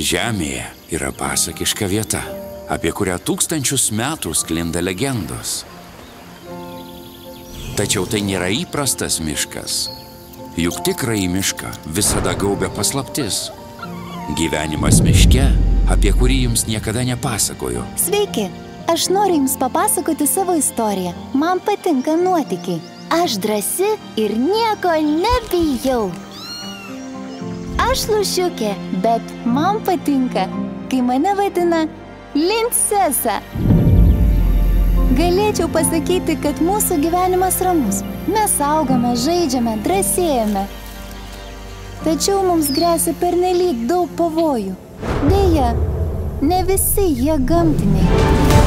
Žemėje yra pasakiška vieta, apie kurią tūkstančius metų sklinda legendos. Tačiau tai nėra įprastas miškas. Juk tikrąjį mišką visada gaubia paslaptis. Gyvenimas miške, apie kurį jums niekada nepasakoju. Sveiki, aš noriu jums papasakoti savo istoriją. Man patinka nuotykiai. Aš drąsi ir nieko nebijau. Aš Lūšiukė, bet man patinka, kai mane vadina Lincesa. Galėčiau pasakyti, kad mūsų gyvenimas ramus. Mes augame, žaidžiame, drąsėjame. Tačiau mums gresia pernelyg daug pavojų. Deja, ne visi jie gamtiniai.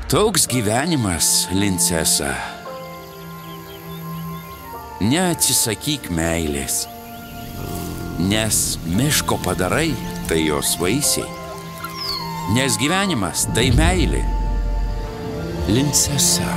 Toks gyvenimas, Lincesa. Neatsisakyk meilės, nes miško padarai tai jos vaisiai. Nes gyvenimas tai meilė. Lincesa.